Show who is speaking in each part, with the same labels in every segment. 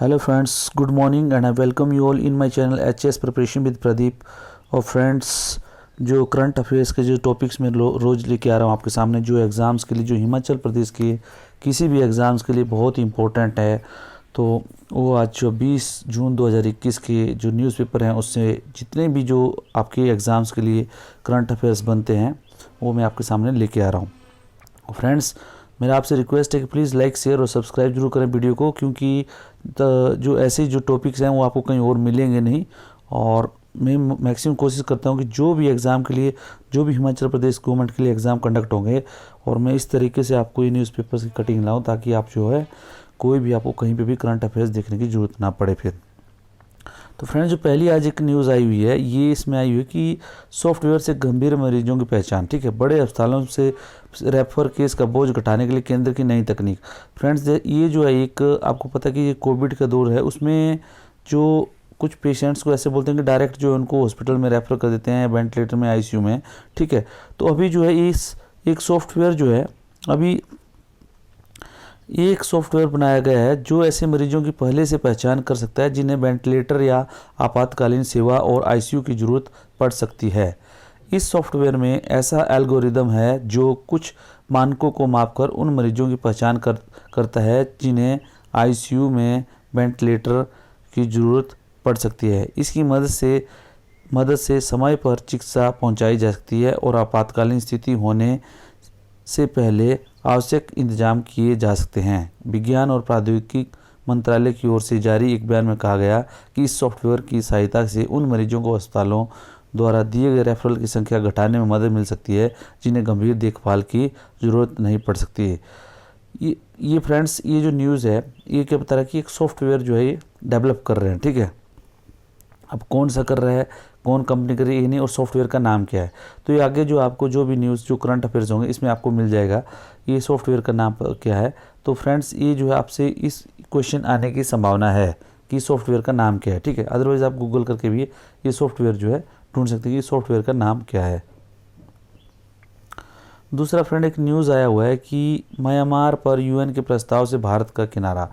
Speaker 1: Hello friends, good morning and I welcome you all in my channel HS Preparation with Pradeep। और friends, जो current affairs के जो topics मैं रोज़ लेके आ रहा हूँ आपके सामने, जो एग्ज़ाम्स के लिए, जो हिमाचल प्रदेश के किसी भी एग्ज़ाम्स के लिए बहुत ही इम्पोर्टेंट है, तो वो आज जो 20 जून 2021 के जो न्यूज़पेपर हैं उससे जितने भी जो आपके एग्ज़ाम्स के लिए करंट अफेयर्स बनते हैं वो मैं आपके सामने लेके आ रहा हूँ। फ्रेंड्स, मेरा आपसे रिक्वेस्ट है कि प्लीज़ लाइक, शेयर और सब्सक्राइब जरूर करें वीडियो को, क्योंकि जो ऐसे जो टॉपिक्स हैं वो आपको कहीं और मिलेंगे नहीं। और मैं मैक्सिमम कोशिश करता हूं कि जो भी एग्ज़ाम के लिए, जो भी हिमाचल प्रदेश गवर्नमेंट के लिए एग्ज़ाम कंडक्ट होंगे, और मैं इस तरीके से आपको ये न्यूज़पेपर्स की कटिंग लाऊं ताकि आप जो है कोई भी आपको कहीं पे भी करंट अफेयर्स देखने की ज़रूरत ना पड़े। फिर तो फ्रेंड्स, जो पहली आज एक न्यूज़ आई हुई है, ये इसमें आई हुई है कि सॉफ्टवेयर से गंभीर मरीजों की पहचान। ठीक है, बड़े अस्पतालों से रेफर केस का बोझ घटाने के लिए केंद्र की नई तकनीक। फ्रेंड्स, ये जो है एक, आपको पता है कि ये कोविड का दौर है, उसमें जो कुछ पेशेंट्स को ऐसे बोलते हैं कि डायरेक्ट जो उनको हॉस्पिटल में रेफर कर देते हैं, वेंटिलेटर में, आईसीयू में। ठीक है, तो अभी जो है इस एक सॉफ्टवेयर जो है, अभी एक सॉफ्टवेयर बनाया गया है जो ऐसे मरीजों की पहले से पहचान कर सकता है जिन्हें वेंटिलेटर या आपातकालीन सेवा और आईसीयू की ज़रूरत पड़ सकती है। इस सॉफ्टवेयर में ऐसा एल्गोरिदम है जो कुछ मानकों को मापकर उन मरीजों की पहचान करता है जिन्हें आईसीयू में वेंटिलेटर की ज़रूरत पड़ सकती है। इसकी मदद से समय पर चिकित्सा पहुंचाई जा सकती है और आपातकालीन स्थिति होने से पहले आवश्यक इंतजाम किए जा सकते हैं। विज्ञान और प्रौद्योगिकी मंत्रालय की ओर से जारी एक बयान में कहा गया कि इस सॉफ्टवेयर की सहायता से उन मरीजों को अस्पतालों द्वारा दिए गए रेफरल की संख्या घटाने में मदद मिल सकती है जिन्हें गंभीर देखभाल की ज़रूरत नहीं पड़ सकती है। ये फ्रेंड्स, ये जो न्यूज़ है ये क्या बता रहा है कि एक सॉफ्टवेयर जो है ये डेवलप कर रहे हैं। ठीक है, अब कौन सा कर रहा है, कौन कंपनी कर रही है, ये नहीं, और सॉफ्टवेयर का नाम क्या है, तो ये आगे जो आपको जो भी न्यूज़, जो करंट अफेयर्स होंगे इसमें आपको मिल जाएगा ये सॉफ्टवेयर का नाम क्या है। तो फ्रेंड्स, ये जो है आपसे इस क्वेश्चन आने की संभावना है कि सॉफ्टवेयर का नाम क्या है। ठीक है, अदरवाइज़ आप गूगल करके भी ये सॉफ्टवेयर जो है ढूंढ सकते हैं कि सॉफ्टवेयर का नाम क्या है। दूसरा फ्रेंड, एक न्यूज़ आया हुआ है कि म्यांमार पर यूएन के प्रस्ताव से भारत का किनारा।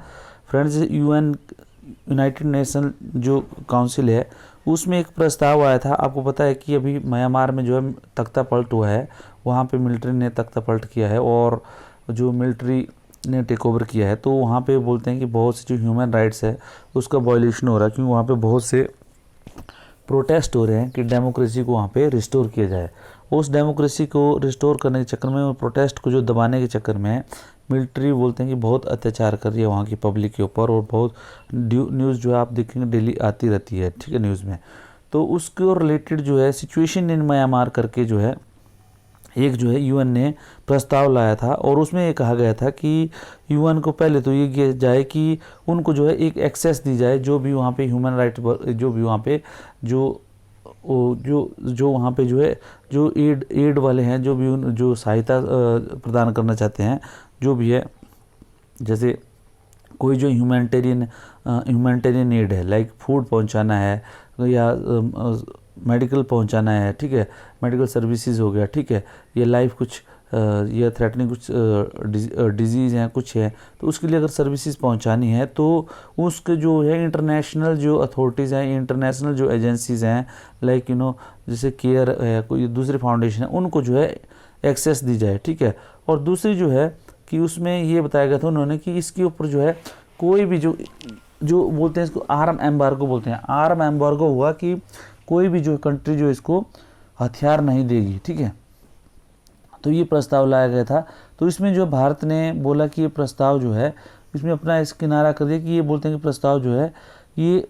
Speaker 1: फ्रेंड्स, यूनाइटेड नेशन जो काउंसिल है उसमें एक प्रस्ताव आया था। आपको पता है कि अभी म्यांमार में जो है तख्ता पलट हुआ है, वहाँ पे मिलिट्री ने तख्ता पलट किया है और जो मिलिट्री ने टेक ओवर किया है, तो वहाँ पे बोलते हैं कि बहुत से जो ह्यूमन राइट्स है उसका वायलेशन हो रहा है, क्योंकि वहाँ पे बहुत से प्रोटेस्ट हो रहे हैं कि डेमोक्रेसी को वहाँ पे रिस्टोर किया जाए। उस डेमोक्रेसी को रिस्टोर करने के चक्कर में और प्रोटेस्ट को जो दबाने के चक्कर में मिलिट्री बोलते हैं कि बहुत अत्याचार कर रही है वहाँ की पब्लिक के ऊपर, और बहुत न्यूज़ जो है आप देखेंगे डेली आती रहती है। ठीक है, न्यूज़ में तो उसके रिलेटेड जो है सिचुएशन इन म्यांमार करके जो है एक जो है यूएन ने प्रस्ताव लाया था, और उसमें ये कहा गया था कि यूएन को पहले तो ये किया जाए कि उनको जो है एक एक्सेस दी जाए, जो भी वहाँ पे ह्यूमन राइट, जो भी वहाँ पे जो वहाँ पे जो है जो एड वाले हैं, जो भी जो सहायता प्रदान करना चाहते हैं, जो भी है, जैसे कोई जो ह्यूमैनिटेरियन नीड है, लाइक फूड पहुंचाना है या मेडिकल पहुंचाना है। ठीक है, मेडिकल सर्विसेज हो गया। ठीक है, ये लाइफ कुछ या थ्रेटनिंग कुछ डिजीज़ हैं, कुछ है, तो उसके लिए अगर सर्विसेज पहुंचानी है तो उसके जो है इंटरनेशनल जो अथॉरिटीज़ हैं, इंटरनेशनल जो एजेंसीज़ हैं, लाइक जैसे केयर है, कोई दूसरी फाउंडेशन है, उनको जो है एक्सेस दी जाए। ठीक है, और दूसरी जो है कि उसमें ये बताया गया था उन्होंने कि इसके ऊपर जो है कोई भी जो बोलते हैं इसको आर्म एम्बार्गो बोलते हैं, आर्म एम्बार्गो हुआ कि कोई भी जो कंट्री जो इसको हथियार नहीं देगी। ठीक है, तो ये प्रस्ताव लाया गया था। तो इसमें जो भारत ने बोला कि ये प्रस्ताव जो है इसमें अपना इस किनारा कर दिया कि ये बोलते हैं कि प्रस्ताव जो है ये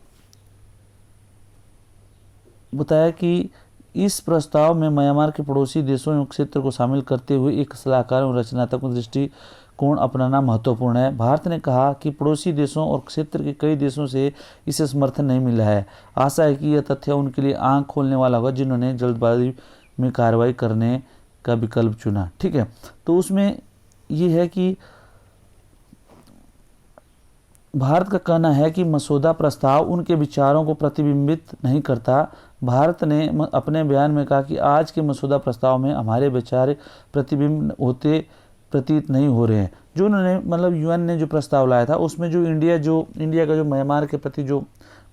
Speaker 1: बताया कि इस प्रस्ताव में म्यांमार के पड़ोसी देशों एवं क्षेत्र को शामिल करते हुए एक सलाहकार और रचनात्मक दृष्टिकोण अपनाना महत्वपूर्ण है। भारत ने कहा कि पड़ोसी देशों और क्षेत्र के कई देशों से इसे समर्थन नहीं मिला है। आशा है कि यह तथ्य उनके लिए आंख खोलने वाला होगा जिन्होंने जल्दबाजी में कार्रवाई करने का विकल्प चुना। ठीक है, तो उसमें यह है कि भारत का कहना है कि मसौदा प्रस्ताव उनके विचारों को प्रतिबिंबित नहीं करता। भारत ने अपने बयान में कहा कि आज के मसौदा प्रस्ताव में हमारे विचार प्रतिबिंबित प्रतीत नहीं हो रहे हैं। जो उन्होंने मतलब यूएन ने जो प्रस्ताव लाया था उसमें जो इंडिया का जो म्यांमार के प्रति जो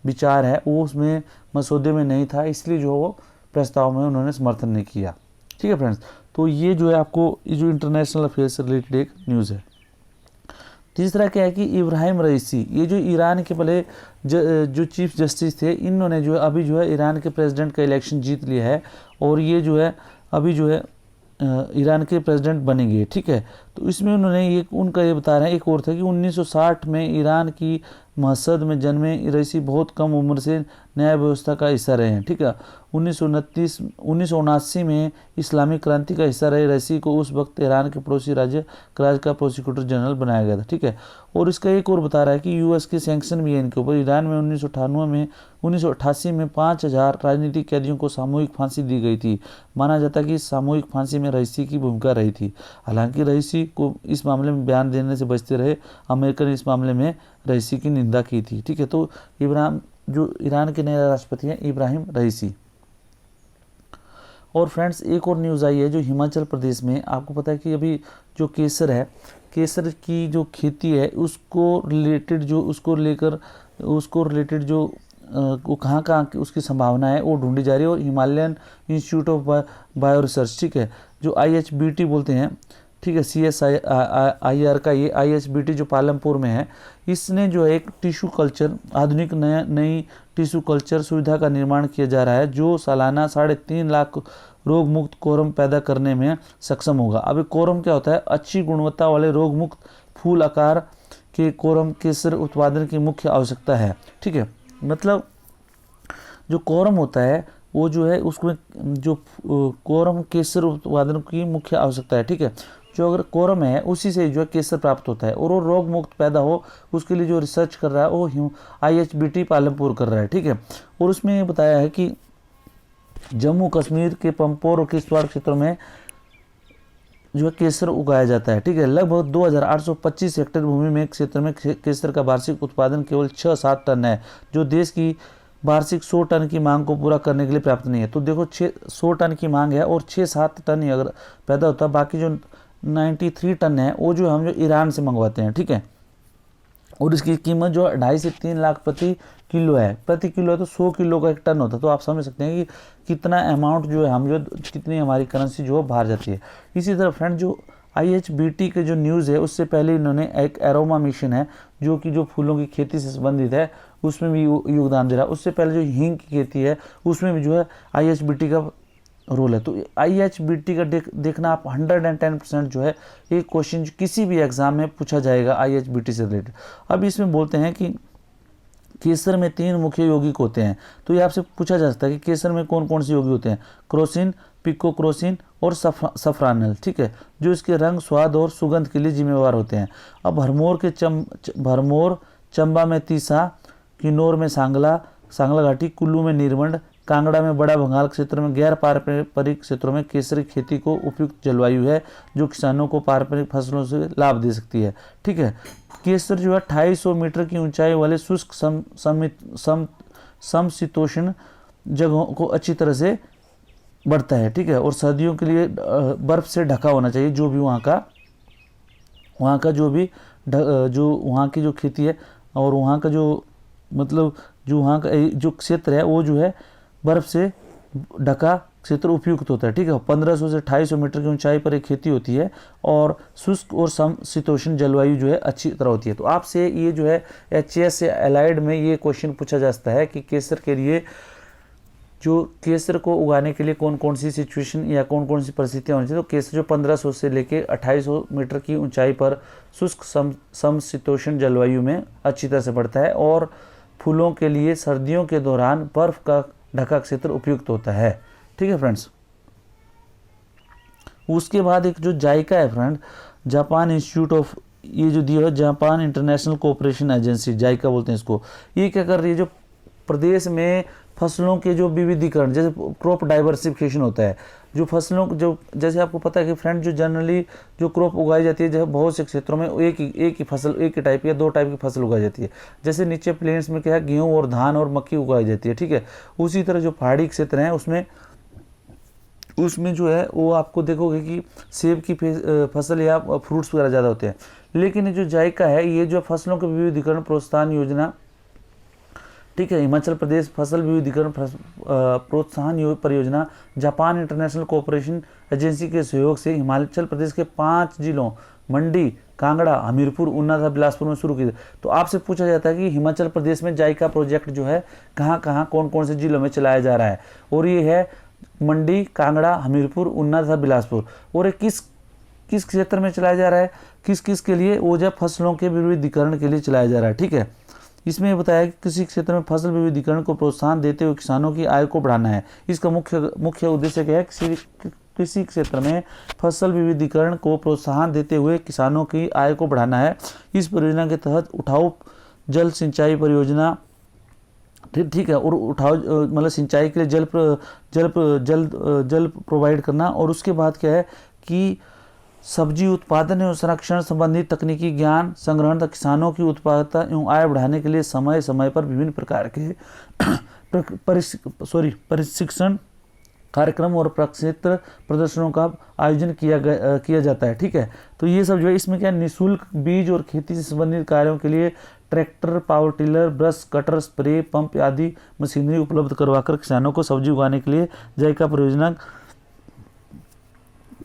Speaker 1: विचार है वो उसमें मसौदे में नहीं था, इसलिए जो वो प्रस्ताव में उन्होंने समर्थन नहीं किया। ठीक है फ्रेंड्स, तो ये जो है आपको ये जो इंटरनेशनल अफेयर्स से रिलेटेड एक न्यूज़ है। तीसरा क्या है कि इब्राहिम रईसी, ये जो ईरान के पहले जो चीफ जस्टिस थे, इन्होंने जो है अभी जो है ईरान के प्रेसिडेंट का इलेक्शन जीत लिया है और ये जो है अभी जो है ईरान के प्रेसिडेंट बनेंगे। ठीक है, तो इसमें उन्होंने ये उनका ये बता रहे हैं, एक और था कि 1960 में ईरान की मसद में जन्मे रईसी बहुत कम उम्र से न्याय व्यवस्था का हिस्सा रहे हैं। ठीक है, 1979 में इस्लामिक क्रांति का हिस्सा रहे रईसी को उस वक्त ईरान के पड़ोसी राज्य का प्रोसिक्यूटर जनरल बनाया गया था। ठीक है, और इसका एक और बता रहा है कि यूएस के सैंक्शन भी है इनके ऊपर। ईरान में 1988 में 5000 राजनीतिक कैदियों को सामूहिक फांसी दी गई थी। माना जाता है कि सामूहिक फांसी में रईसी की भूमिका रही थी। हालांकि रईसी को इस मामले में बयान देने से बचते रहे। अमेरिका ने इस मामले में रईसी की निंदा की थी। ठीक है, तो जो ईरान के नए राष्ट्रपति हैं इब्राहिम रईसी। और फ्रेंड्स एक और न्यूज़ आई है जो हिमाचल प्रदेश में, आपको पता है कि अभी जो केसर है, केसर की जो खेती है उसको रिलेटेड जो वो कहाँ उसकी संभावना है वो ढूंढी जा रही है। और Himalayan institute of bio research, ठीक है, जो IHBT बोलते हैं, ठीक है, CSIR का ये IHBT जो पालमपुर में है, इसने जो है एक टिश्यू कल्चर आधुनिक नई टिश्यू कल्चर सुविधा का निर्माण किया जा रहा है जो सालाना 3.5 लाख रोग मुक्त कोरम पैदा करने में सक्षम होगा। अब कोरम क्या होता है? अच्छी गुणवत्ता वाले रोग मुक्त फूल आकार के कोरम केसर उत्पादन की मुख्य आवश्यकता है। ठीक है, मतलब जो कोरम होता है वो जो है उसमें जो कोरम केसर उत्पादन की मुख्य आवश्यकता है। ठीक है, जो अगर कोरम है उसी से जो है केसर प्राप्त होता है और वो रोग मुक्त पैदा हो, उसके लिए जो रिसर्च कर रहा है वो IHBT पालमपुर कर रहा है। ठीक है, और उसमें ये बताया है कि जम्मू कश्मीर के पंपोर और किश्तवाड़ क्षेत्रों में जो है केसर उगाया जाता है। ठीक है, लगभग 2825 हेक्टेयर भूमि में क्षेत्र में केसर का वार्षिक उत्पादन केवल 6-7 टन है, जो देश की वार्षिक 100 टन की मांग को पूरा करने के लिए पर्याप्त नहीं है। तो देखो 100 टन की मांग है और 6-7 टन ही अगर पैदा होता है, बाकी जो 93 टन है वो जो हम जो ईरान से मंगवाते हैं। ठीक है, और इसकी कीमत जो 2.5 से 3 लाख प्रति किलो है। प्रति किलो है तो 100 किलो का 1 टन होता है। तो आप समझ सकते हैं कि कितना अमाउंट जो है हम जो कितनी हमारी करेंसी जो है बाहर जाती है। इसी तरह फ्रेंड जो IHBT के जो न्यूज़ है उससे पहले इन्होंने एक एरोमा मिशन है जो कि जो फूलों की खेती से संबंधित है उसमें भी योगदान दे रहा है। उससे पहले जो हींग की खेती है उसमें भी जो है IHBT का रोल है। तो IHBT का देखना आप 110% जो है एक क्वेश्चन किसी भी एग्जाम में पूछा जाएगा IHBT से रिलेटेड। अब इसमें बोलते हैं कि केसर में 3 मुख्य यौगिक होते हैं। तो ये आपसे पूछा जा सकता है कि केसर में कौन कौन से यौगिक होते हैं? क्रोसिन, पिकोक्रोसिन और सफ्रानल। ठीक है, जो इसके रंग, स्वाद और सुगंध के लिए जिम्मेवार होते हैं। अब भरमौर, चंबा में तीसा, किन्नौर में सांगला घाटी, कुल्लू में नीरमंड, कांगड़ा में बड़ा बंगाल क्षेत्र में गैर पारंपरिक क्षेत्रों में केसर की खेती को उपयुक्त जलवायु है जो किसानों को पारंपरिक फसलों से लाभ दे सकती है। ठीक है, केसर जो है 250 मीटर की ऊंचाई वाले शुष्क समशीतोष्ण जगहों को अच्छी तरह से बढ़ता है। ठीक है, और सर्दियों के लिए बर्फ से ढका होना चाहिए जो भी वहाँ का जो वहाँ की जो खेती है और वहाँ का जो मतलब जो वहाँ का जो क्षेत्र है वो जो है बर्फ से ढका क्षेत्र उपयुक्त होता है। ठीक है, 1500 से 250 मीटर की ऊंचाई पर एक खेती होती है और शुष्क और समशीतोष्ण जलवायु जो है अच्छी तरह होती है। तो आपसे ये जो है HAS से अलाइड में ये क्वेश्चन पूछा जा सकता है कि केसर के लिए जो केसर को उगाने के लिए कौन कौन सी सिचुएशन या कौन कौन सी परिस्थितियाँ होनी चाहिए। तो केसर जो 1500 से लेके 2800 मीटर की ऊंचाई पर शुष्क समशीतोष्ण जलवायु में अच्छी तरह से बढ़ता है और फूलों के लिए सर्दियों के दौरान बर्फ का ढका क्षेत्र उपयुक्त होता है। ठीक है फ्रेंड्स, उसके बाद एक जो जायका है फ्रेंड, जापान इंस्टीट्यूट ऑफ, ये जो दिया है जापान इंटरनेशनल कोऑपरेशन एजेंसी, जायका बोलते हैं इसको। ये क्या कर रही है? जो प्रदेश में फसलों के जो विविधीकरण, जैसे क्रॉप डाइवर्सिफिकेशन होता है, जो फसलों जो जैसे आपको पता है कि फ्रेंड जो जनरली जो क्रॉप उगाई जाती है, जो बहुत से क्षेत्रों में एक ही फसल, एक ही टाइप या 2 टाइप की फसल उगाई जाती है। जैसे नीचे प्लेन्स में क्या है, गेहूं और धान और मक्की उगाई जाती है। ठीक है, उसी तरह जो पहाड़ी क्षेत्र हैं उसमें उसमें जो है वो आपको देखोगे कि सेब की फसल या फ्रूट्स वगैरह ज़्यादा होते हैं। लेकिन ये जो जायका है, ये जो फसलों के विविधीकरण प्रोत्साहन योजना, ठीक है, हिमाचल प्रदेश फसल विविधीकरण प्रोत्साहन परियोजना जापान इंटरनेशनल कोऑपरेशन एजेंसी के सहयोग से हिमाचल प्रदेश के 5 जिलों मंडी, कांगड़ा, हमीरपुर, ऊना तथा बिलासपुर में शुरू की। तो आपसे पूछा जाता है कि हिमाचल प्रदेश में जायका प्रोजेक्ट जो है कहाँ कहाँ कौन कौन से जिलों में चलाया जा रहा है, और ये है मंडी, कांगड़ा, हमीरपुर, ऊना तथा बिलासपुर। और ये किस किस क्षेत्र में चलाया जा रहा है, किस किस के लिए, वो जब फसलों के विविधीकरण के लिए चलाया जा रहा है। ठीक है, इसमें बताया कि किसी क्षेत्र में फसल विविधीकरण को प्रोत्साहन देते हुए किसानों की आय को बढ़ाना है। इसका मुख्य उद्देश्य क्या है, किसी क्षेत्र में फसल विविधीकरण को प्रोत्साहन देते हुए किसानों की आय को बढ़ाना है। इस परियोजना के तहत उठाऊ जल सिंचाई परियोजना, ठीक है, और उठाऊ मतलब सिंचाई के लिए जल प्रोवाइड करना। और उसके बाद क्या है कि सब्जी उत्पादन एवं संरक्षण संबंधी तकनीकी ज्ञान संग्रहण तथा किसानों की उत्पादकता एवं आय बढ़ाने के लिए समय समय पर विभिन्न प्रकार के प्रशिक्षण कार्यक्रम और प्रक्षेत्र प्रदर्शनों का आयोजन किया जाता है। ठीक है, तो ये सब जो है इसमें क्या निःशुल्क बीज और खेती से संबंधित कार्यों के लिए tractor, power tiller, brush cutter, spray pump आदि मशीनरी उपलब्ध करवाकर किसानों को सब्जी उगाने के लिए जायका परियोजना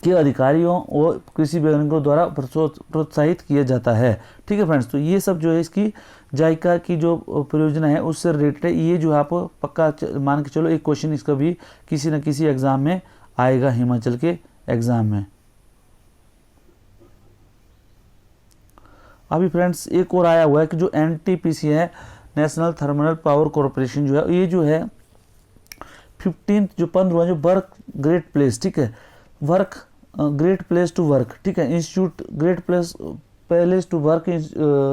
Speaker 1: के अधिकारियों और कृषि वैज्ञानिकों द्वारा प्रोत्साहित किया जाता है। ठीक है फ्रेंड्स, तो ये सब जो है इसकी जायका की जो परियोजना है उससे रिलेटेड है। ये जो आप पक्का मान के चलो एक क्वेश्चन इसका भी किसी न किसी एग्जाम में आएगा, हिमाचल के एग्जाम में। अभी फ्रेंड्स एक और आया हुआ है कि जो NTPC है, नेशनल थर्मल पावर कॉरपोरेशन, जो है ये जो है 15 जो 15 जो वर्क ग्रेट प्लेस, ठीक है, work great place to work, ठीक है, institute great place to work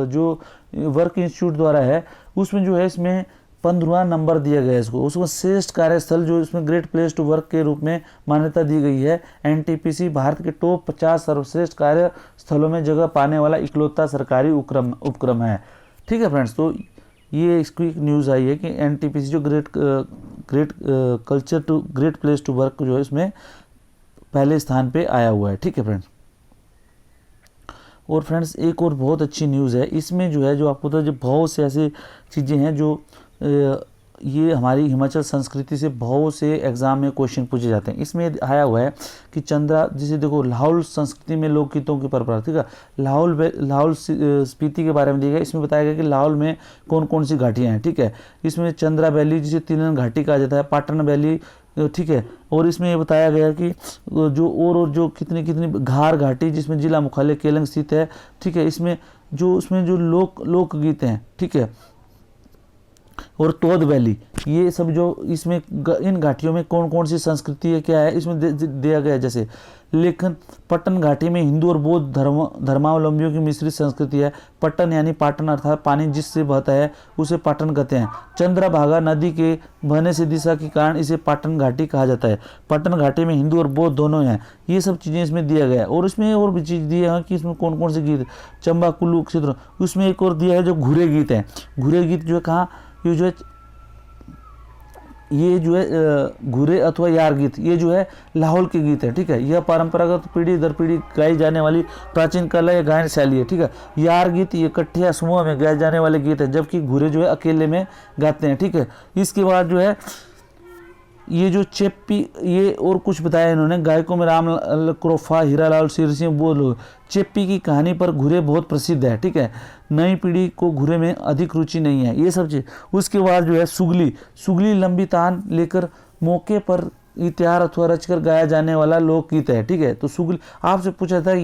Speaker 1: जो वर्क इंस्टीट्यूट द्वारा है, उसमें जो है इसमें 15वां नंबर दिया गया है इसको। उसको श्रेष्ठ कार्यस्थल जो इसमें ग्रेट प्लेस टू वर्क के रूप में मान्यता दी गई है। NTPC भारत के टॉप 50 सर्वश्रेष्ठ कार्यस्थलों में जगह पाने वाला इकलौता सरकारी उपक्रम है। ठीक है फ्रेंड्स, तो ये इसकी न्यूज़ आई है कि NTPC जो great culture to great place to work जो है इसमें पहले स्थान पे आया हुआ है। ठीक है फ्रेंड्स, और फ्रेंड्स एक और बहुत अच्छी न्यूज़ है, इसमें जो है जो आपको तो जो बहुत से ऐसी चीज़ें हैं जो ये हमारी हिमाचल संस्कृति से बहुत से एग्जाम में क्वेश्चन पूछे जाते हैं। इसमें आया हुआ है कि चंद्रा, जैसे देखो लाहौल संस्कृति में लोकगीतों की परंपरा, ठीक है, लाहौल स्पीति के बारे में दिया गया। इसमें बताया गया कि लाहौल में कौन कौन सी घाटियाँ हैं। ठीक है, इसमें चंद्रा वैली जिसे तिनन घाटी कहा जाता है, पाटन वैली, ठीक है, और इसमें ये बताया गया कि जो और जो कितनी घार घाटी जिसमें जिला मुख्यालय केलंग स्थित है। ठीक है, इसमें जो लोकगीत हैं, ठीक है, और तोद वैली, ये सब जो इसमें इन घाटियों में कौन कौन सी संस्कृति है, क्या है इसमें दिया गया है। जैसे लेकिन पट्टन घाटी में हिंदू और बौद्ध धर्मावलंबियों की मिश्रित संस्कृति है। पट्टन यानी पाटन अर्थात पानी जिससे बहता है उसे पाटन कहते हैं। चंद्रभागा नदी के बहने से दिशा के कारण इसे पाटन घाटी कहा जाता है। पट्टन घाटी में हिंदू और बौद्ध दोनों हैं। ये सब चीज़ें इसमें दिया गया है। और इसमें और भी चीज़ दी है कि इसमें कौन कौन से गीत, चंबा कुल्लू क्षेत्र, उसमें एक और दिया है जो घुरे गीत हैं। घुरे गीत जो है कहाँ, ये जो है घुरे अथवा यार गीत, ये जो है लाहौल के गीत है। ठीक है, यह परंपरागत पीढ़ी दर पीढ़ी गाई जाने वाली प्राचीन कला या गायन शैली है। ठीक है, यार गीत ये इकट्ठे या समूह में गाए जाने वाले गीत है, जबकि घुरे जो है अकेले में गाते हैं। ठीक है, इसके बाद जो है ये जो चेप्पी, ये और कुछ बताया इन्होंने, गायकों में राम क्रोफा, हीरालाल सिरसिंह, बोलो। चेप्पी की कहानी पर घुरे बहुत प्रसिद्ध है। ठीक है, नई पीढ़ी को घुरे में अधिक रुचि नहीं है, ये सब चीज़। उसके बाद जो है सुगली लंबी तान लेकर मौके पर इत्यार अथवा रचकर गाया जाने वाला लोकगीत है। ठीक है, तो सुगली आपसे पूछा था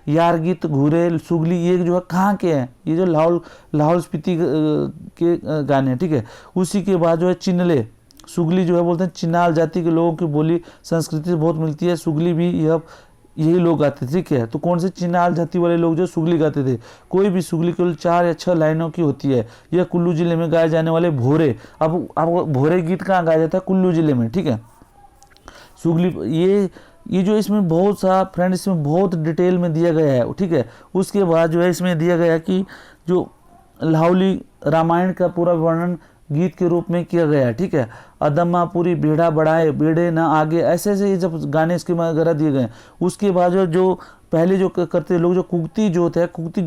Speaker 1: यार गीत, घुरे, सुगली, ये जो है कहाँ के हैं, ये जो लाहौल स्पीति के गाने हैं। ठीक है, उसी के बाद जो है चिनले, सुगली जो है बोलते हैं चिनाल जाति के लोगों की बोली संस्कृति से बहुत मिलती है। सुगली भी यही लोग गाते थे। ठीक है, तो कौन से चिनाल जाति वाले लोग जो सुगली गाते थे। कोई भी सुगली केवल 4 या 6 लाइनों की होती है। यह कुल्लू जिले में गाए जाने वाले भोरे, अब भोरे गीत कहाँ गाया जाता है, कुल्लू जिले में। ठीक है, सुगली ये जो इसमें बहुत सा फ्रेंड इसमें बहुत डिटेल में दिया गया है। ठीक है, उसके बाद जो है इसमें दिया गया कि जो लाहौली रामायण का पूरा वर्णन गीत के रूप में किया गया है, ठीक है। अदम्मा पूरी बेड़ा बढ़ाए बेड़े ना आगे, ऐसे ऐसे ये जब गाने इसके वगैरह दिए गए हैं। उसके बाद जो पहले जो करते लोग जो कुगती जोत है, कुगती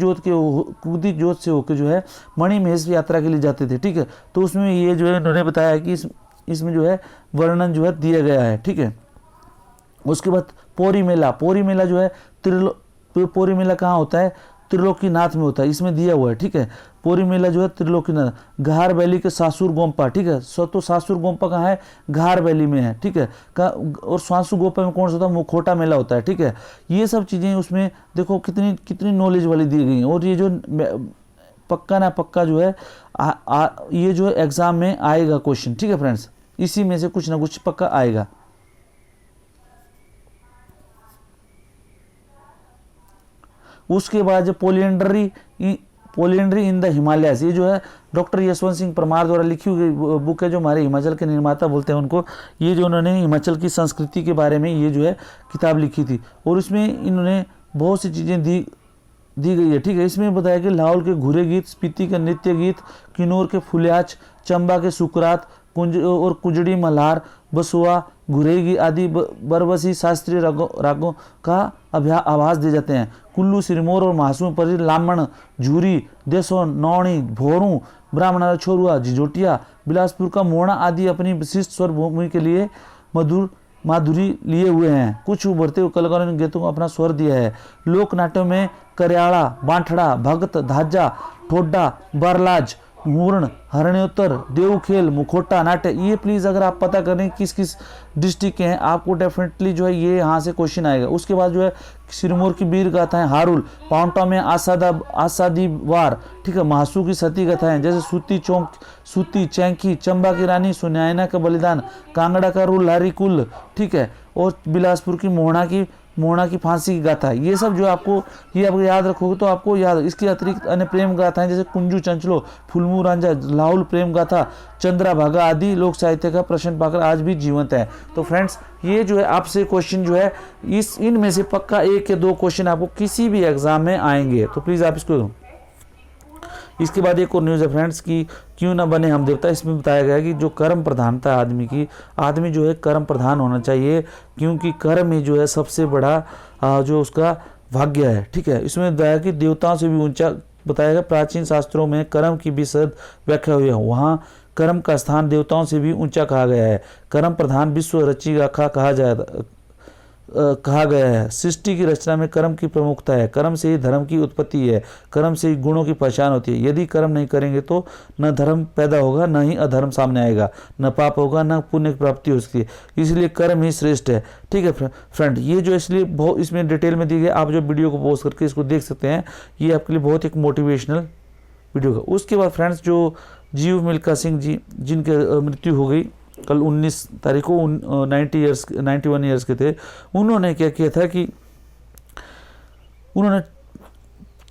Speaker 1: जोत से होकर जो है मणिमहेश यात्रा के लिए जाते थे, ठीक है। तो उसमें ये जो है इन्होंने बताया कि इसमें जो है वर्णन जो है दिया गया है, ठीक है। उसके बाद पौरी मेला जो है पौरी मेला कहाँ होता है, त्रिलोकीनाथ में होता है, इसमें दिया हुआ है, ठीक है। पौरी मेला जो है त्रिलोकीनाथ, घार वैली के सासुर गोम्पा, ठीक है। तो सासुर गोम्पा कहाँ है, घार वैली में है, ठीक है। और सासुर गोम्पा में कौन सा होता है, मुखोटा मेला होता है, ठीक है। ये सब चीज़ें उसमें देखो कितनी नॉलेज वाली दी गई हैं। और ये जो पक्का ना पक्का जो है ये जो एग्जाम में आएगा क्वेश्चन, ठीक है फ्रेंड्स, इसी में से कुछ ना कुछ पक्का आएगा। उसके बाद जो पोलियंड्री इन द हिमालयस, ये जो है डॉक्टर यशवंत सिंह परमार द्वारा लिखी हुई बुक है, जो हमारे हिमाचल के निर्माता बोलते हैं उनको। ये जो उन्होंने हिमाचल की संस्कृति के बारे में ये जो है किताब लिखी थी, और इसमें इन्होंने बहुत सी चीज़ें दी गई है, ठीक है। इसमें बताया कि लाहौल के घुरे गीत, स्पीति का नृत्य गीत, किन्नौर के फुलियाच, चंबा के सुकरात और कुजड़ी मल्हार, बसुआ, घुरेगी आदि बरबसी शास्त्रीय रागों का आभास दे जाते हैं। कुल्लू, सिरमौर और महासू पर लामण, झूरी, देसो, नौणी, भोरू, ब्राह्मणा, छोरुआ, झिझोटिया, बिलासपुर का मोहना आदि अपनी विशिष्ट स्वर भूमि के लिए माधुरी लिए हुए हैं। कुछ उभरते हुए कलाकारों ने गीतों को अपना स्वर दिया है। लोक नाट्यों में करयाड़ा, बांठड़ा, भगत, धाजा, ठोडा, बरलाज, मूर्ण, हरणोत्तर, देवखेल, मुखोटा नाट्य, ये प्लीज़ अगर आप पता करें किस किस डिस्ट्रिक्ट के हैं, आपको डेफिनेटली जो है ये यहाँ से क्वेश्चन आएगा। उसके बाद जो है सिरमौर की वीर गाथाएं, हारुल, पाउंटा में आसादी वार, ठीक है। महासू की सती गाथाएं जैसे सूती चैंकी, चंबा की रानी, सुनैना का बलिदान, कांगड़ा का रूल लारी कुल, ठीक है। और बिलासपुर की मोहना की फांसी की गाथा, ये सब जो आपको याद रखोगे तो आपको याद। इसके अतिरिक्त अन्य प्रेम गाथाएं जैसे कुंजू चंचलो, फुलमू रांझा, लाहुल प्रेम गाथा, चंद्रा भागा आदि लोक साहित्य का प्रश्न पाकर आज भी जीवंत है। तो फ्रेंड्स ये जो है आपसे क्वेश्चन जो है इनमें से पक्का 1 या 2 क्वेश्चन आपको किसी भी एग्जाम में आएंगे, तो प्लीज़ आप इसको। इसके बाद एक और न्यूज़ है फ्रेंड्स कि क्यों ना बने हम देवता। इसमें बताया गया कि जो कर्म प्रधानता आदमी जो है कर्म प्रधान होना चाहिए, क्योंकि कर्म ही जो है सबसे बड़ा जो उसका भाग्य है, ठीक है। इसमें बताया कि देवताओं से भी ऊंचा बताया गया। प्राचीन शास्त्रों में कर्म की विशद व्याख्या हुई है, वहाँ कर्म का स्थान देवताओं से भी ऊंचा कहा गया है। कर्म प्रधान विश्व रची रखा कहा गया है। सृष्टि की रचना में कर्म की प्रमुखता है। कर्म से ही धर्म की उत्पत्ति है, कर्म से ही गुणों की पहचान होती है। यदि कर्म नहीं करेंगे तो न धर्म पैदा होगा, न ही अधर्म सामने आएगा, न पाप होगा, न पुण्य की प्राप्ति हो सकती है। इसलिए कर्म ही श्रेष्ठ है, ठीक है फ्रेंड। ये जो इसलिए बहुत इसमें डिटेल में दी गई, आप जो वीडियो को पॉज करके इसको देख सकते हैं, ये आपके लिए बहुत एक मोटिवेशनल वीडियो का। उसके बाद फ्रेंड्स जो जीव मिल्खा सिंह जी जिनके मृत्यु हो गई कल 19 तारीख को, 91 ईयर्स के थे। उन्होंने क्या किया था कि उन्होंने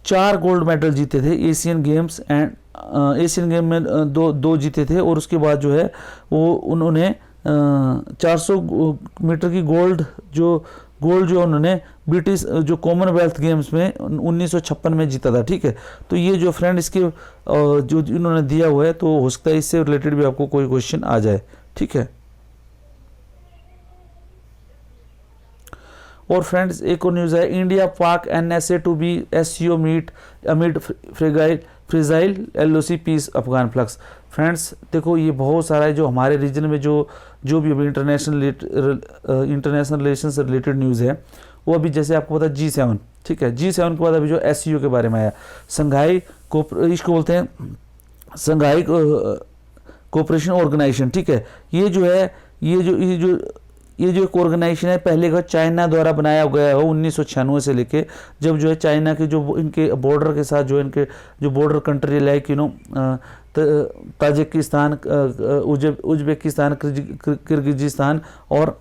Speaker 1: 4 गोल्ड मेडल जीते थे एशियन गेम में दो जीते थे। और उसके बाद जो है वो उन्होंने 400 मीटर की गोल्ड जो उन्होंने ब्रिटिश जो कॉमनवेल्थ गेम्स में 1956 में जीता था, ठीक है। तो ये जो फ्रेंड इसके जो इन्होंने दिया हुआ है, तो हो सकता है इससे रिलेटेड भी आपको कोई क्वेश्चन आ जाए, ठीक है। और फ्रेंड्स एक और न्यूज़ है, India Pak NSA to be SCO meet amid fragile LOC peace Afghan flux. Friends देखो ये बहुत सारा है जो हमारे रीजन में जो भी अभी इंटरनेशनल रिलेशन से रिलेटेड न्यूज़ है, वो अभी जैसे आपको पता G7, ठीक है। G7 के बाद अभी जो SCO के बारे में आया, संघाई इसको बोलते हैं संघाई कोऑपरेशन ऑर्गेनाइजेशन, ठीक है। ये जो है ये जो एक ऑर्गेनाइजेशन है, पहले का चाइना द्वारा बनाया गया है 1996 से लेके, जब जो है चाइना के जो इनके बॉर्डर के साथ जो इनके जो border country like Tajikistan, Uzbekistan, Kyrgyzstan और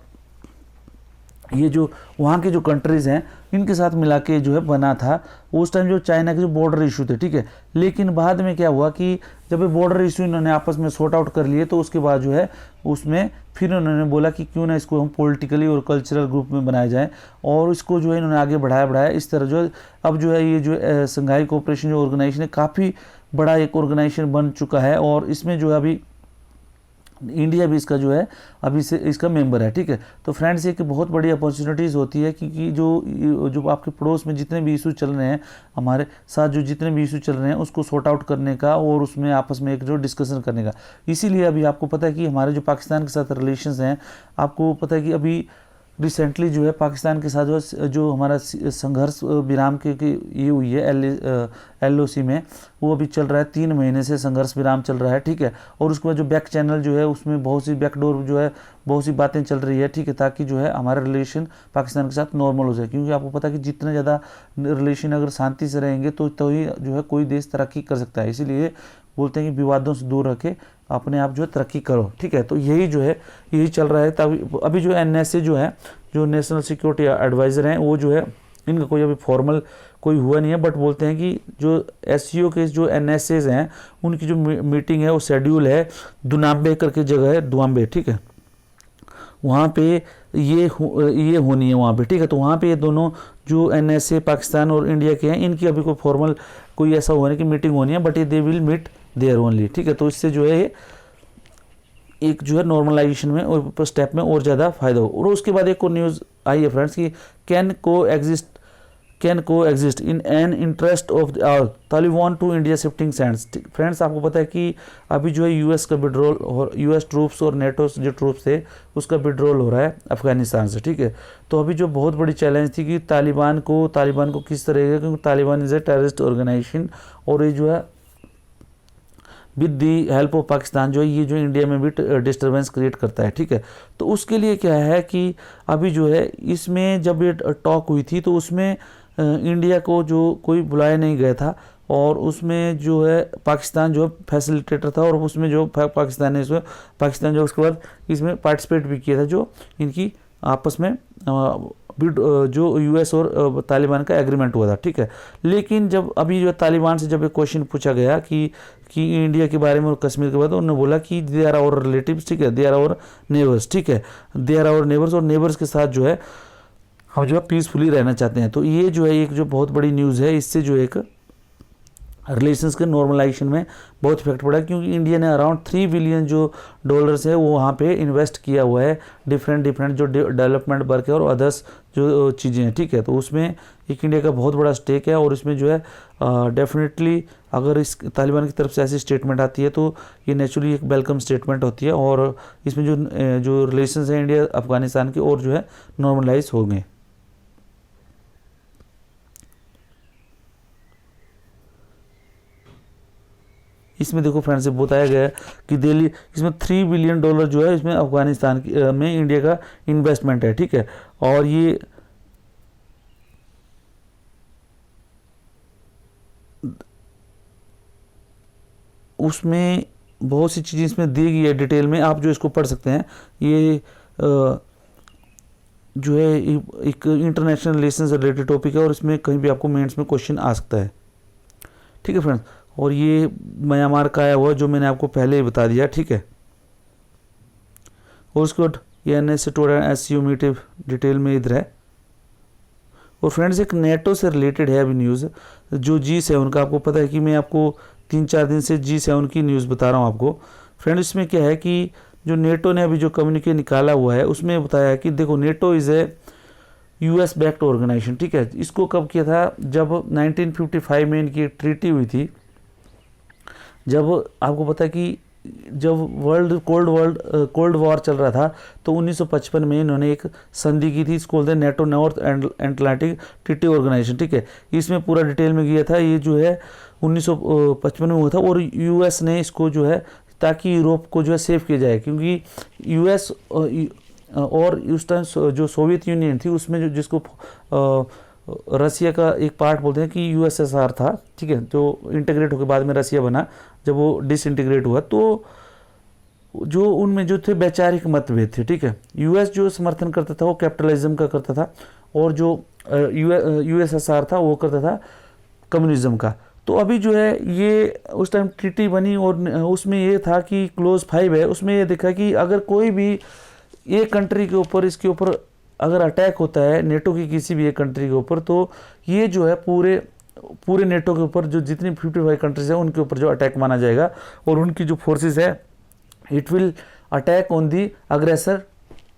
Speaker 1: ये जो वहाँ के जो कंट्रीज़ हैं इनके साथ मिला के जो है बना था। उस टाइम जो चाइना के जो बॉर्डर इशू थे, ठीक है। लेकिन बाद में क्या हुआ कि जब ये बॉर्डर इशू इन्होंने आपस में सॉर्ट आउट कर लिए, तो उसके बाद जो है उसमें फिर उन्होंने बोला कि क्यों ना इसको हम पॉलिटिकली और कल्चरल ग्रुप में बनाया जाए, और इसको जो है इन्होंने आगे बढ़ाया। इस तरह जो अब जो है ये जो संघाई कोऑपरेशन जो ऑर्गेनाइजेशन है, काफ़ी बड़ा एक ऑर्गेनाइजेशन बन चुका है। और इसमें जो है अभी इंडिया भी इसका जो है अभी से इसका मेंबर है, ठीक है। तो फ्रेंड्स ये कि बहुत बड़ी अपॉर्चुनिटीज़ होती है क्योंकि जो आपके पड़ोस में जितने भी इशू चल रहे हैं, हमारे साथ जो जितने भी इशू चल रहे हैं उसको सॉर्ट आउट करने का और उसमें आपस में एक जो डिस्कशन करने का। इसीलिए अभी आपको पता है कि हमारे जो पाकिस्तान के साथ रिलेशंस हैं, आपको पता है कि अभी रिसेंटली जो है पाकिस्तान के साथ जो हमारा संघर्ष विराम की ये हुई है LOC में, वो अभी चल रहा है 3 महीने से संघर्ष विराम चल रहा है, ठीक है। और उसके बाद जो बैक चैनल जो है उसमें बहुत सी बैकडोर जो है बहुत सी बातें चल रही है, ठीक है, ताकि जो है हमारा रिलेशन पाकिस्तान के साथ नॉर्मल हो जाए। क्योंकि आपको पता है कि जितना ज़्यादा रिलेशन अगर शांति से रहेंगे तो ही जो है कोई देश तरक्की कर सकता है। इसीलिए बोलते हैं कि विवादों से दूर रखे, अपने आप जो है तरक्की करो, ठीक है। तो यही जो है यही चल रहा है। तभी अभी जो NSA जो है, जो नेशनल सिक्योरिटी एडवाइज़र हैं, वो जो है इनका कोई अभी फॉर्मल कोई हुआ नहीं है, बट बोलते हैं कि जो SCO के जो NSAs हैं उनकी जो मीटिंग है वो शेड्यूल है दुनाम्बे करके जगह है, दुआम्बे, ठीक है, वहाँ पे ये होनी है वहाँ पे, ठीक है। तो वहाँ पे ये दोनों जो NSA पाकिस्तान और इंडिया के हैं, इनकी अभी कोई फॉर्मल कोई ऐसा होने की मीटिंग होनी है, बट ये they will meet there only, ठीक है। तो इससे जो है एक जो है नॉर्मलाइजेशन में और स्टेप में और ज़्यादा फायदा हो। और उसके बाद एक और न्यूज़ आई है फ्रेंड्स कि can coexist in an interest of all Taliban to India shifting sands. Friends आपको पता है कि अभी जो है US का विड्रॉल और US ट्रूप्स और NATO जो ट्रूप्स थे उसका विड्रॉल हो रहा है अफगानिस्तान से, ठीक है। तो अभी जो बहुत बड़ी चैलेंज थी कि तालिबान को किस तरह का, क्योंकि Taliban is a terrorist organization और ये जो है with the help of Pakistan जो है ये जो इंडिया में भी डिस्टर्बेंस क्रिएट करता है, ठीक है। तो उसके लिए क्या है कि अभी जो है इसमें जब ये टॉक हुई थी तो उसमें इंडिया को जो कोई बुलाया नहीं गया था और उसमें जो है पाकिस्तान जो फैसिलिटेटर था और उसमें जो पाकिस्तान जो उसके बाद इसमें पार्टिसिपेट भी किया था, जो इनकी आपस में जो US और तालिबान का एग्रीमेंट हुआ था, ठीक है। लेकिन जब अभी जो तालिबान से जब एक क्वेश्चन पूछा गया कि इंडिया के बारे में और कश्मीर के बारे में, उन्होंने बोला कि दे आर आवर रिलेटिव्स, ठीक है, दे आर आवर नेबर्स, ठीक है, दे आर आवर नेबर्स, और नेबर्स के साथ जो है हम जो है पीसफुली रहना चाहते हैं। तो ये जो है एक जो बहुत बड़ी न्यूज़ है, इससे जो एक रिलेशंस के नॉर्मलाइजेशन में बहुत इफेक्ट पड़ा, क्योंकि इंडिया ने अराउंड 3 बिलियन जो डॉलर्स है वो वहाँ पे इन्वेस्ट किया हुआ है डिफरेंट जो डेवलपमेंट वर्क है और अदर्स जो चीज़ें हैं, ठीक है। तो उसमें एक इंडिया का बहुत बड़ा स्टेक है और इसमें जो है डेफिनेटली अगर इस तालिबान की तरफ से ऐसी स्टेटमेंट आती है तो ये नेचुरली एक वेलकम स्टेटमेंट होती है और इसमें जो रिलेशंस हैं इंडिया अफगानिस्तान के और जो है नॉर्मलाइज होंगे। इसमें देखो फ्रेंड्स से बताया गया है कि दिल्ली इसमें 3 बिलियन डॉलर जो है इसमें अफगानिस्तान में इंडिया का इन्वेस्टमेंट है, ठीक है। और ये उसमें बहुत सी चीज़ें इसमें दी गई है डिटेल में, आप जो इसको पढ़ सकते हैं। ये जो है एक इंटरनेशनल रिलेशन से रिलेटेड टॉपिक है और इसमें कहीं भी आपको मेंस में क्वेश्चन आ सकता है, ठीक है फ्रेंड्स। और ये म्यांमार का आया हुआ जो मैंने आपको पहले ही बता दिया, ठीक है। और उसके बाद ये NSA SCO मीटिंग डिटेल में इधर है। और फ्रेंड्स एक NATO से रिलेटेड है अभी न्यूज़, जो G7 का, आपको पता है कि मैं आपको 3-4 दिन से G7 की न्यूज़ बता रहा हूँ आपको। फ्रेंड्स इसमें क्या है कि जो NATO ने अभी जो कम्युनिके निकाला हुआ है उसमें बताया है कि देखो NATO is a US backed organization, ठीक है। इसको कब किया था, जब 1955 में इनकी एक ट्रीटी हुई थी। जब आपको पता है कि जब कोल्ड वॉर चल रहा था तो 1955 में इन्होंने एक संधि की थी, इसको बोलते हैं NATO North Atlantic Treaty Organization, ठीक है। इसमें पूरा डिटेल में गया था, ये जो है 1955 में हुआ था और US ने इसको जो है ताकि यूरोप को जो है सेव किया जाए, क्योंकि US और उस टाइम जो सोवियत यूनियन थी उसमें जो जिसको रसिया का एक पार्ट बोलते हैं कि USSR था, ठीक है, जो इंटीग्रेट होकर बाद में रसिया बना। जब वो डिसइंटीग्रेट हुआ तो जो उनमें जो थे वैचारिक मतभेद थे, ठीक है। US जो समर्थन करता था वो कैपिटलिज्म का करता था और जो USSR था वो करता था कम्युनिज्म का। तो अभी जो है ये उस टाइम ट्रीटी बनी और उसमें ये था कि क्लोज 5 है, उसमें ये देखा कि अगर कोई भी एक कंट्री के ऊपर इसके ऊपर अगर अटैक होता है NATO की किसी भी एक कंट्री के ऊपर, तो ये जो है पूरे NATO के ऊपर जो जितनी 55 कंट्रीज है उनके ऊपर जो अटैक माना जाएगा और उनकी जो फोर्सेस है it will attack on the अग्रेसर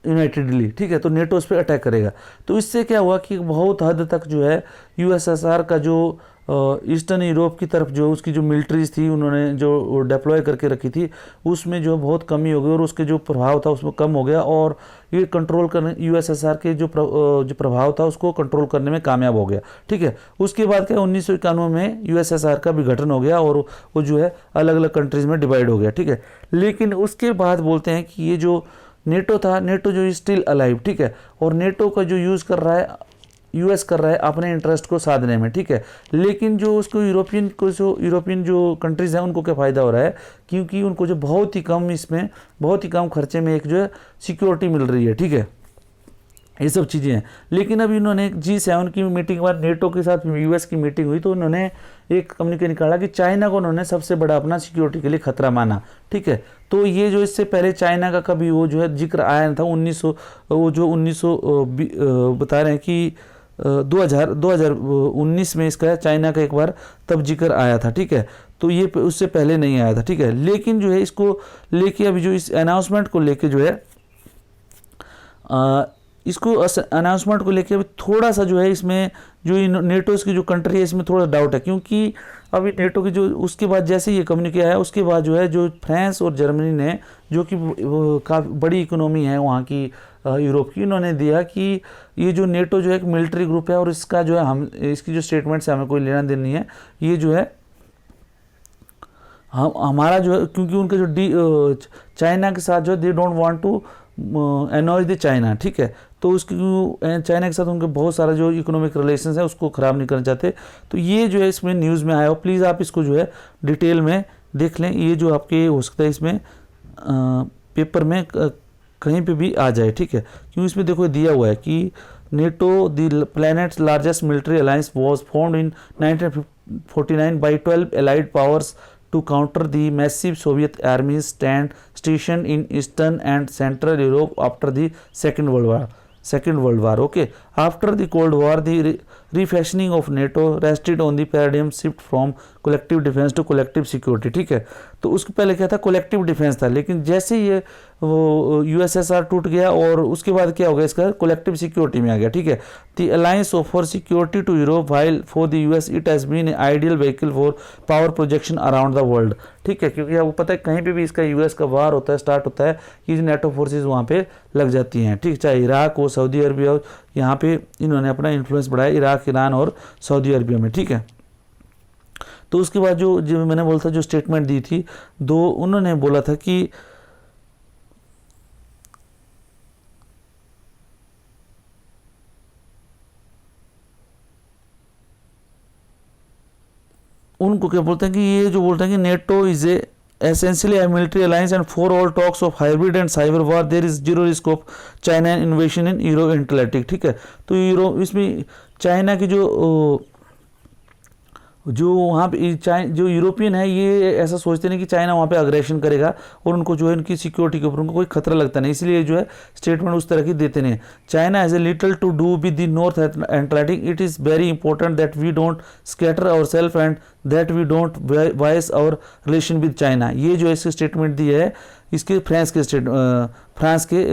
Speaker 1: यूनाइटेडली, ठीक है, तो नेटो उस पर अटैक करेगा। तो इससे क्या हुआ कि बहुत हद तक जो है यूएसएसआर का जो ईस्टर्न यूरोप की तरफ जो उसकी जो मिलिट्रीज थी उन्होंने जो डिप्लॉय करके रखी थी उसमें जो बहुत कमी हो गई और उसके जो प्रभाव था उसमें कम हो गया, और ये कंट्रोल करने यूएसएसआर के जो प्रभाव था उसको कंट्रोल करने में कामयाब हो गया, ठीक है। उसके बाद क्या 1991 में यूएसएसआर का विघटन हो गया और वो जो है अलग अलग कंट्रीज में डिवाइड हो गया, ठीक है। लेकिन उसके बाद बोलते हैं कि ये जो नेटो था, नेटो जो स्टिल अलाइव, ठीक है, और नेटो का जो यूज़ कर रहा है यूएस कर रहा है अपने इंटरेस्ट को साधने में, ठीक है। लेकिन जो उसको यूरोपियन जो कंट्रीज़ हैं उनको क्या फ़ायदा हो रहा है, क्योंकि उनको जो बहुत ही कम खर्चे में एक जो है सिक्योरिटी मिल रही है, ठीक है। ये सब चीज़ें हैं। लेकिन अब इन्होंने G7 की मीटिंग के बाद नेटो के साथ यूएस की मीटिंग हुई तो उन्होंने एक कम्युनिके निकाला कि चाइना को उन्होंने सबसे बड़ा अपना सिक्योरिटी के लिए खतरा माना, ठीक है। तो ये जो इससे पहले चाइना का कभी वो जो है जिक्र आया था 1900 बता रहे हैं कि 2019 में इसका चाइना का एक बार तब जिक्र आया था, ठीक है। तो ये उससे पहले नहीं आया था, ठीक है। लेकिन जो है इसको लेके अभी जो इस अनाउंसमेंट को लेके जो है इसको अनाउंसमेंट को लेके अभी थोड़ा सा जो है इसमें जो नेटो की जो कंट्री है इसमें थोड़ा डाउट है, क्योंकि अभी नेटो की जो उसके बाद जैसे ये कम्युनिके आया उसके बाद जो है जो फ्रांस और जर्मनी ने जो कि काफ़ी बड़ी इकोनॉमी है वहाँ की यूरोप की, उन्होंने दिया कि ये जो नेटो जो है एक मिलिट्री ग्रुप है और इसका जो है हम इसकी जो स्टेटमेंट्स है हमें कोई लेना देना नहीं है, ये जो है हमारा जो है, क्योंकि उनके जो चाइना के साथ जो they don't want to annoy the China, ठीक है। तो उसकी चाइना के साथ उनके बहुत सारा जो इकोनॉमिक रिलेशंस है उसको ख़राब नहीं करना चाहते। तो ये जो है इसमें न्यूज़ में आया हो, प्लीज़ आप इसको जो है डिटेल में देख लें, ये जो आपके हो सकता है इसमें पेपर में कहीं पे भी आ जाए, ठीक है। क्योंकि इसमें देखो दिया हुआ है कि NATO the planets largest military alliance was formed in 1949 by 12 allied powers to counter the massive Soviet armies stationed in Eastern and Central Europe after the Second World War. Okay, after the Cold War, the refashioning of NATO rested on the paradigm shift from collective defense to collective security, ठीक है। तो उसके पहले क्या था, collective defence था, लेकिन जैसे ये वो यूएसएसआर टूट गया और उसके बाद क्या हो गया, इसका कलेक्टिव सिक्योरिटी में आ गया, ठीक है। The alliance offer security to Europe while for the US it has been ideal vehicle for power projection around the world, ठीक है। क्योंकि आपको पता है कहीं पे भी इसका यूएस का वार होता है, स्टार्ट होता है, ये जो नेटो फोर्सेज वहाँ पे लग जाती हैं, ठीक, चाहे इराक हो, सऊदी अरबिया हो, यहाँ पे इन्होंने अपना इन्फ्लुएंस बढ़ाया इराक, ईरान और सऊदी अरबिया में, ठीक है। तो उसके बाद जो मैंने बोला था जो स्टेटमेंट दी थी उन्होंने बोला था कि उनको क्या बोलते हैं कि ये जो बोलते हैं कि NATO is a essentially a military alliance and for all talks of hybrid and cyber war there is zero risk of China invasion in Euro-Atlantic, ठीक है। तो इसमें चाइना की जो वहाँ पे जो यूरोपियन है ये ऐसा सोचते नहीं कि चाइना वहाँ पे अग्रेशन करेगा और उनको जो है इनकी सिक्योरिटी के ऊपर उनको कोई खतरा लगता नहीं, इसलिए जो है स्टेटमेंट उस तरह की देते नहीं। China has a little to do with the North Atlantic, it is very important that we don't scatter ourself and that we don't vice our relation with China. ये जो इसकी स्टेटमेंट दी है इसके फ्रांस के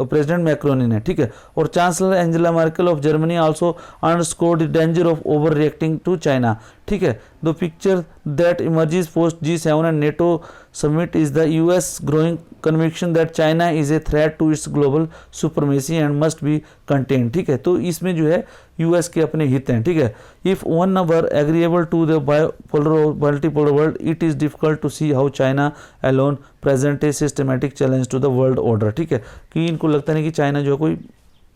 Speaker 1: president macaroni ने, ठीक है। और chancellor Angela Merkel of Germany also underscored the danger of overreacting to China, ठीक है। The picture that emerges post G7 and NATO summit is the US growing conviction that China is a threat to its global supremacy and must be contain, ठीक है। तो इसमें जो है US के अपने हित हैं, ठीक है। If one were agreeable to the bipolar or multipolar world it is difficult to see how China alone present a systematic challenge to the world order, ठीक है। कि इनको लगता नहीं कि चाइना जो है कोई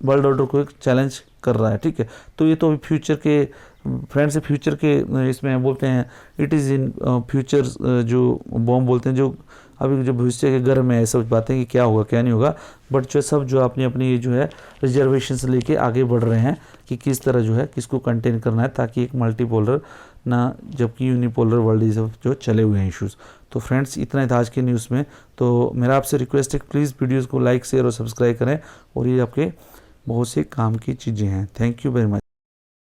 Speaker 1: वर्ल्ड ऑर्डर को एक चैलेंज कर रहा है, ठीक है। तो ये तो फ्यूचर के फ्रेंड्स फ्यूचर के इसमें बोलते हैं इट इज़ इन फ्यूचर जो बॉम्ब बोलते हैं, जो अभी जो भविष्य के घर में है सब बातें कि क्या होगा क्या नहीं होगा, बट जो सब जो अपनी अपनी ये जो है रिजर्वेशंस लेके आगे बढ़ रहे हैं कि किस तरह जो है किसको कंटेन करना है ताकि एक मल्टीपोलर ना जबकि यूनिपोलर वर्ल्ड ये सब जो चले हुए हैं इश्यूज़। तो फ्रेंड्स इतना था आज के न्यूज़ में। तो मेरा आपसे रिक्वेस्ट है प्लीज़ वीडियोज़ को लाइक शेयर और सब्सक्राइब करें और ये आपके बहुत से काम की चीज़ें हैं। Thank you very much.